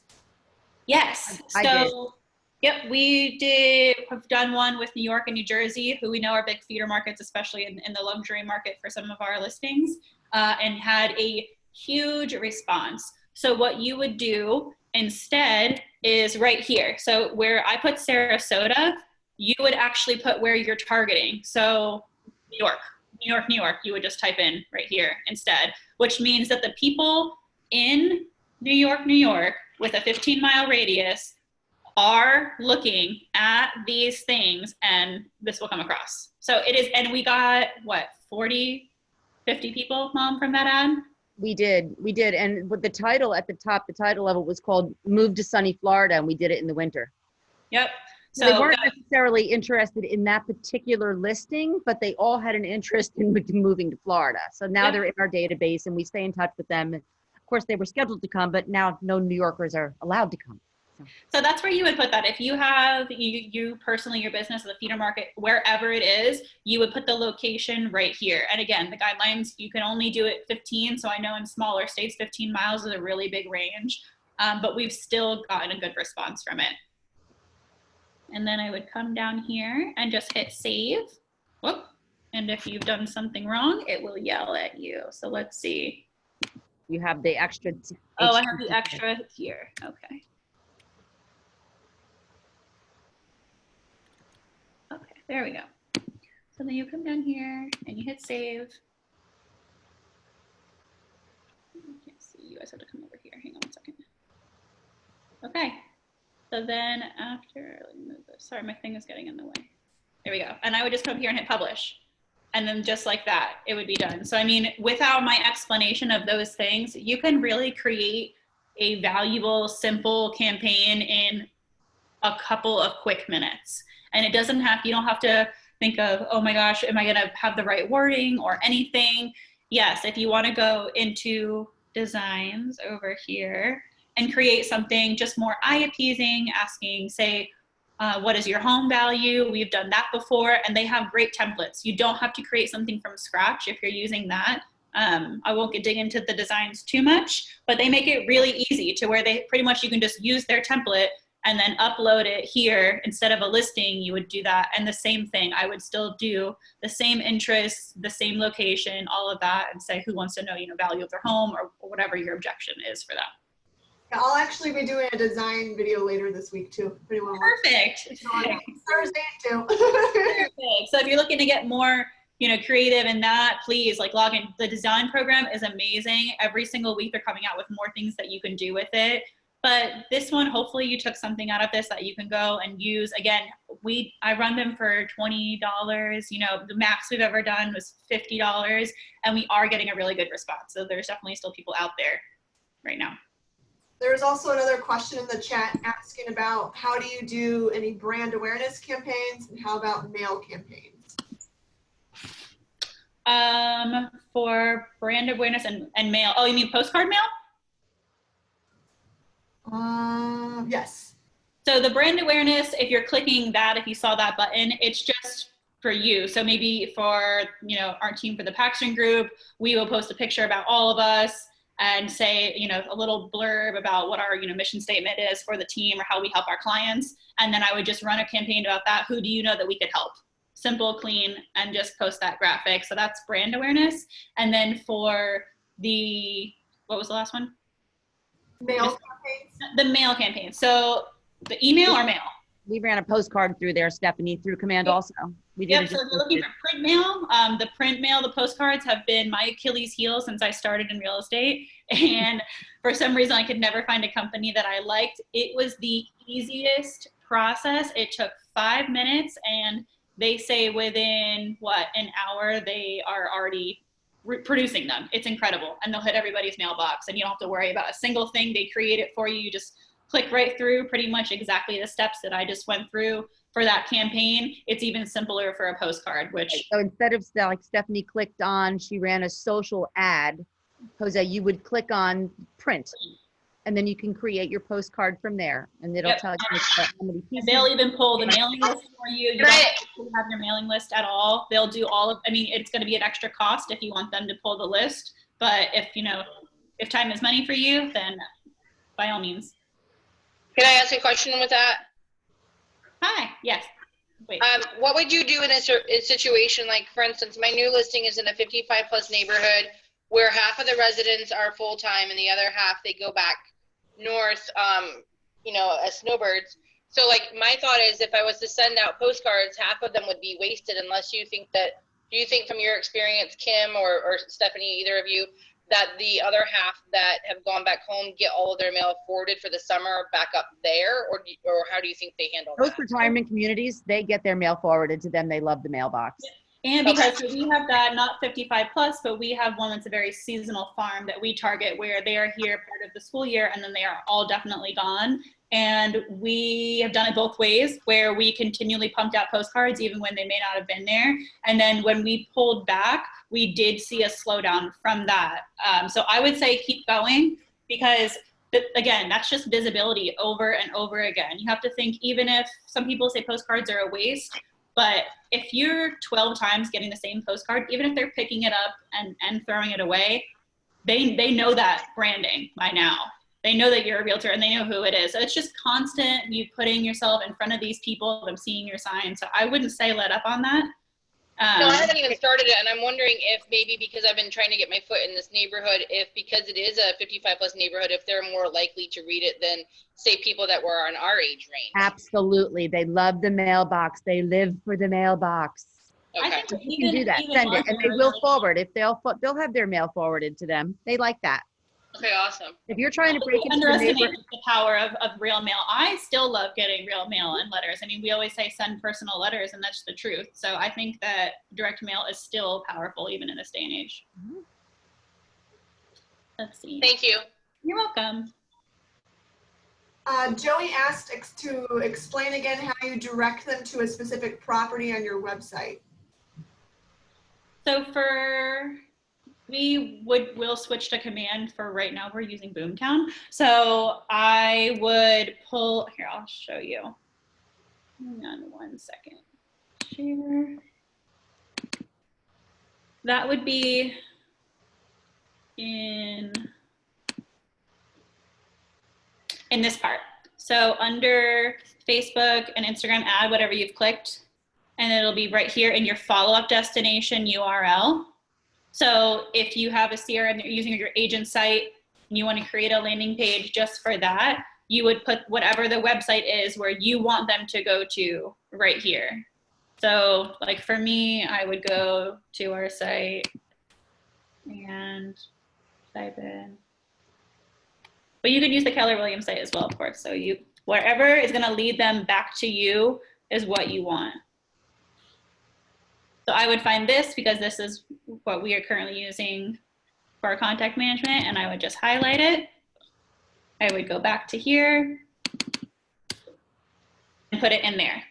Yes. I did. Yep, have done one with New York and New Jersey, who we know are big feeder markets, especially in the luxury market for some of our listings, and had a huge response. So what you would do instead is right here. So where I put Sarasota, you would actually put where you're targeting. So New York, you would just type in right here instead, which means that the people in New York, with a 15-mile radius are looking at these things, and this will come across. So it is, and we got, 40, 50 people, Mom, from that ad? We did. And with the title at the top, the title of it was called Move to Sunny Florida, and we did it in the winter. Yep. So they weren't necessarily interested in that particular listing, but they all had an interest in moving to Florida. So now they're in our database, and we stay in touch with them. And of course, they were scheduled to come, but now no New Yorkers are allowed to come. So that's where you would put that. If you have, you personally, your business, the feeder market, wherever it is, you would put the location right here. And again, the guidelines, you can only do it 15. So I know in smaller states, 15 miles is a really big range, but we've still gotten a good response from it. And then I would come down here and just hit save. Whoop. And if you've done something wrong, it will yell at you. So let's see. You have the extra. Oh, I have the extra here. Okay. Okay, there we go. So then you come down here and you hit save. I can't see, you guys have to come over here. Hang on one second. Okay. So then after, let me move this. Sorry, my thing is getting in the way. There we go. And I would just come here and hit publish. And then just like that, it would be done. So I mean, without my explanation of those things, you can really create a valuable, simple campaign in a couple of quick minutes. And it doesn't have, you don't have to think of, oh my gosh, am I gonna have the right wording or anything? Yes, if you wanna go into designs over here and create something just more eye-appeasing, asking, say, what is your home value? We've done that before, and they have great templates. You don't have to create something from scratch if you're using that. I won't dig into the designs too much, but they make it really easy to where they pretty much, you can just use their template and then upload it here. Instead of a listing, you would do that. And the same thing, I would still do the same interests, the same location, all of that, and say who wants to know, value of their home or whatever your objection is for that. Yeah, I'll actually be doing a design video later this week too. If anyone wants. Perfect. Thursday too. Perfect. So if you're looking to get more, creative in that, please log in. The design program is amazing. Every single week they're coming out with more things that you can do with it. But this one, hopefully you took something out of this that you can go and use. Again, I run them for $20. The max we've ever done was $50, and we are getting a really good response. So there's definitely still people out there right now. There's also another question in the chat asking about how do you do any brand awareness campaigns, and how about mail campaigns? For brand awareness and mail. Oh, you mean postcard mail? Yes. So the brand awareness, if you're clicking that, if you saw that button, it's just for you. So maybe for, our team for the Paxton group, we will post a picture about all of us. and say, you know, a little blurb about what our, you know, mission statement is for the team or how we help our clients. And then I would just run a campaign about that. Who do you know that we could help? Simple, clean, and just post that graphic. So that's brand awareness. And then for the, what was the last one? Mail campaigns? The mail campaign. So the email or mail? We ran a postcard through there, Stephanie, through Command also. We did Yep, it so just if you're looking for print mail, the print mail, the postcards have been my Achilles heel since I started in real estate. And for some reason, I could never find a company that I liked. It was the easiest process. It took 5 minutes, and they say within, what, an hour, they are already producing them. It's incredible. And they'll hit everybody's mailbox, and you don't have to worry about a single thing. They create it for you. You just click right through pretty much exactly the steps that I just went through for that campaign. It's even simpler for a postcard, which. So instead of like Stephanie clicked on, she ran a social ad, Jose, you would click on print, and then you can create your postcard from there, and it'll Yep. tell you how many pieces. They'll even pull the mailing list for you. You don't Right. have to have your mailing list at all. They'll do all of, I mean, it's going to be an extra cost if you want them to pull the list, but if, you know, if time is money for you, then by all means. Can I ask a question with that? Hi, yes. Wait. What would you do in a situation like, for instance, my new listing is in a 55+ neighborhood where half of the residents are full-time and the other half, they go back north, you know, as snowbirds. So like my thought is if I was to send out postcards, half of them would be wasted unless you think that, do you think from your experience, Kim or Stephanie, either of you, that the other half that have gone back home get all of their mail forwarded for the summer back up there, or how do you think they handle Those that? retirement communities, they get their mail forwarded to them. They love the mailbox. And because we have that, not 55+, but we have one that's a very seasonal farm that we target where they are here part of the school year and then they are all definitely gone. And we have done it both ways where we continually pumped out postcards even when they may not have been there. And then when we pulled back, we did see a slowdown from that. So I would say keep going because again, that's just visibility over and over again. You have to think, even if some people say postcards are a waste, but if you're 12 times getting the same postcard, even if they're picking it up and throwing it away, they know that branding by now. They know that you're a realtor and they know who it is. So it's just constant, you putting yourself in front of these people, them seeing your sign. So I wouldn't say let up on that. No, I haven't even started it, and I'm wondering if maybe because I've been trying to get my foot in this neighborhood, if because it is a 55+ neighborhood, if they're more likely to read it than, say, people that were in our age range. Absolutely. They love the mailbox. They live for the mailbox. I Okay. think You can do that. Send it. And they will forward. If they'll have their mail forwarded to them. They like that. Okay, awesome. If you're trying to break into the underestimate neighborhood, the power of real mail. I still love getting real mail and letters. I mean, we always say send personal letters, and that's the truth. So I think that direct mail is still powerful even in this day and age. Let's see. Thank you. You're welcome. Joey asked to explain again how you direct them to a specific property on your website. So we'll switch to Command. For right now, we're using Boomtown. So I would pull, here, I'll show you. Hang on 1 second. Share. That would be in this part. So under Facebook and Instagram, add whatever you've clicked, and it'll be right here in your follow-up destination URL. So if you have a CRM that you're using your agent site and you want to create a landing page just for that, you would put whatever the website is where you want them to go to right here. So like for me, I would go to our site and type in, but you could use the Keller Williams site as well, of course. So wherever is going to lead them back to you is what you want. So I would find this because this is what we are currently using for our contact management, and I would just highlight it. I would go back to here and put it in there.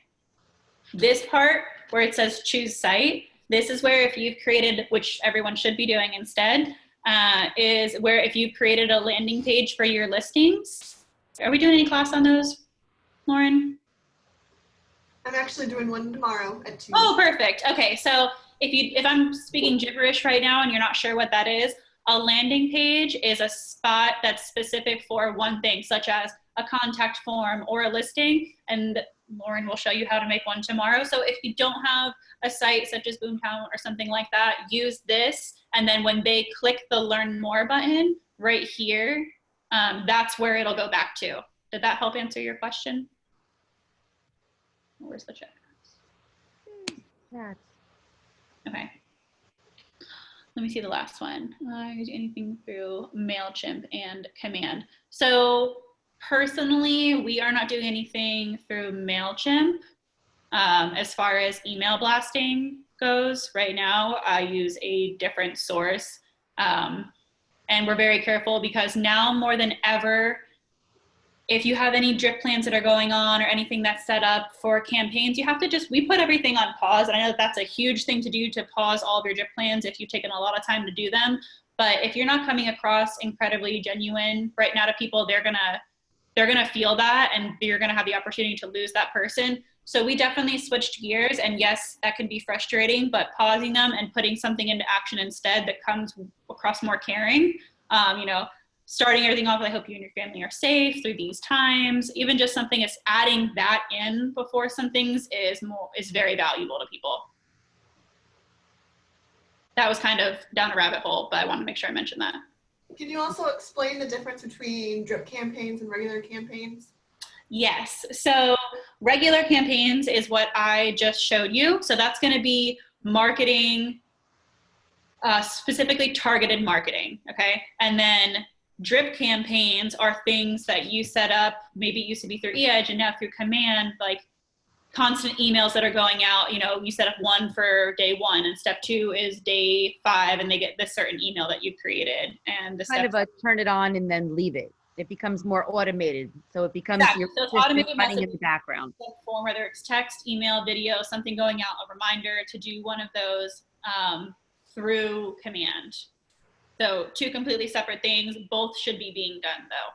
This part where it says choose site, this is where if you've created, which everyone should be doing instead, is where if you've created a landing page for your listings. Are we doing any class on those, Lauren? I'm actually doing one tomorrow at 2. Oh, perfect. Okay, so if I'm speaking gibberish right now and you're not sure what that is, A landing page is a spot that's specific for one thing, such as a contact form or a listing, and Lauren will show you how to make one tomorrow. So if you don't have a site such as Boomtown or something like that, use this, and then when they click the Learn More button right here, that's where it'll go back to. Did that help answer your question? Where's the chat? Okay. Let me see the last one. Anything through MailChimp and Command. So personally, we are not doing anything through MailChimp as far as email blasting goes. Right now, I use a different source. And we're very careful because now more than ever, if you have any drip plans that are going on or anything that's set up for campaigns, you have to we put everything on pause. And I know that that's a huge thing to do, to pause all of your drip plans if you've taken a lot of time to do them. But if you're not coming across incredibly genuine right now to people, they're gonna feel that, and you're gonna have the opportunity to lose that person. So we definitely switched gears, and yes, that can be frustrating, but pausing them and putting something into action instead that comes across more caring, you know, starting everything off with, I hope you and your family are safe through these times. Even just something as adding that in before some things is very valuable to people. That was kind of down a rabbit hole, but I wanted to make sure I mentioned that. Can you also explain the difference between drip campaigns and regular campaigns? Yes, so regular campaigns is what I just showed you. So that's gonna be marketing, specifically targeted marketing, okay? And then drip campaigns are things that you set up, maybe it used to be through eEdge and now through Command, like constant emails that are going out. You know, you set up one for day 1 and step 2 is day 5, and they get this certain email that you've created. And the Kind of a turn it on and then leave it. It becomes more automated. So it becomes Exactly. your So it's system automated running in messaging the background. form, whether it's text, email, video, something going out, a reminder to do one of those through Command. So 2 completely separate things. Both should be being done though.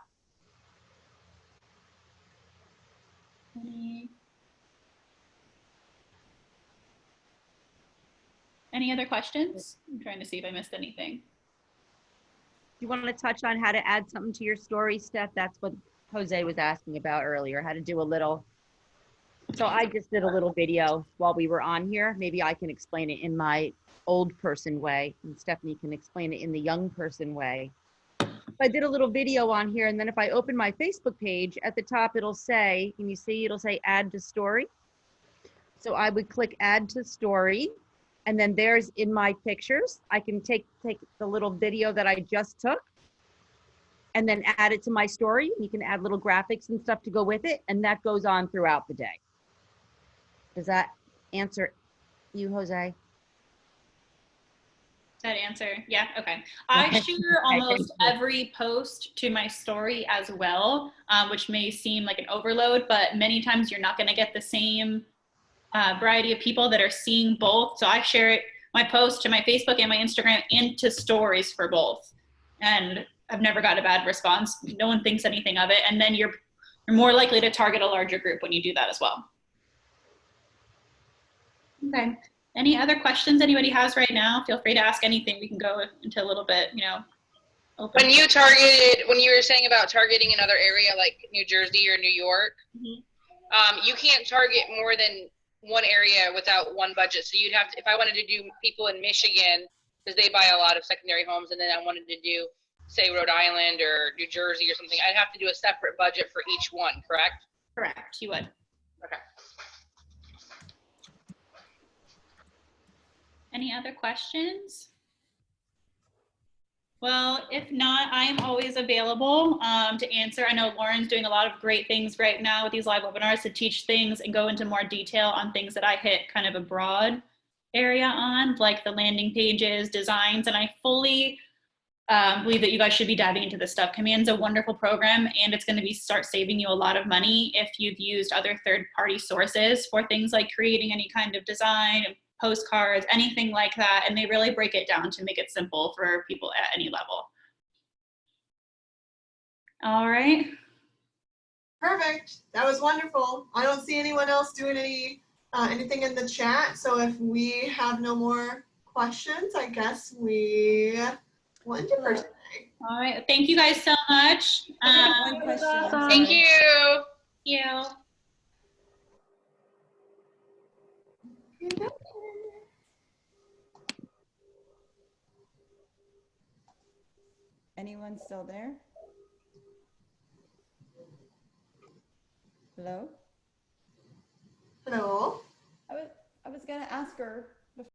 Any other questions? I'm trying to see if I missed anything. You want to touch on how to add something to your story, Steph? That's what Jose was asking about earlier, how to do a little. So I just did a little video while we were on here. Maybe I can explain it in my old person way, and Stephanie can explain it in the young person way. I did a little video on here, and then if I open my Facebook page, at the top it'll say, can you see, it'll say add to story. So I would click add to story, and then there's in my pictures, I can take the little video that I just took and then add it to my story. You can add little graphics and stuff to go with it, and that goes on throughout the day. Does that answer you, Jose? That answer? Yeah, okay. I share almost every post to my story as well, which may seem like an overload, but many times you're not gonna get the same variety of people that are seeing both. So I share it, my post, to my Facebook and my Instagram, and to stories for both. And I've never got a bad response. No one thinks anything of it. And then you're more likely to target a larger group when you do that as well. Okay. Any other questions anybody has right now? Feel free to ask anything. We can go into a little bit, you know, open. When you were saying about targeting another area like New Jersey or New York, you can't target more than one area without one budget. So you'd have to, if I wanted to do people in Michigan, because they buy a lot of secondary homes, and then I wanted to do, say, Rhode Island or New Jersey or something, I'd have to do a separate budget for each one, correct? Correct, you would. Okay. Any other questions? Well, if not, I'm always available to answer. I know Lauren's doing a lot of great things right now with these live webinars to teach things and go into more detail on things that I hit kind of a broad area on, like the landing pages, designs, and I fully believe that you guys should be diving into this stuff. Command's a wonderful program, and it's going to start saving you a lot of money if you've used other third-party sources for things like creating any kind of design, postcards, anything like that, and they really break it down to make it simple for people at any level. All right. Perfect. That was wonderful. I don't see anyone else doing anything in the chat. So if we have no more questions, I guess we Wonderful. All right. Thank you guys so much. One question. I'm Thank sorry. you. You. Anyone still there? Hello? Hello. I was gonna ask her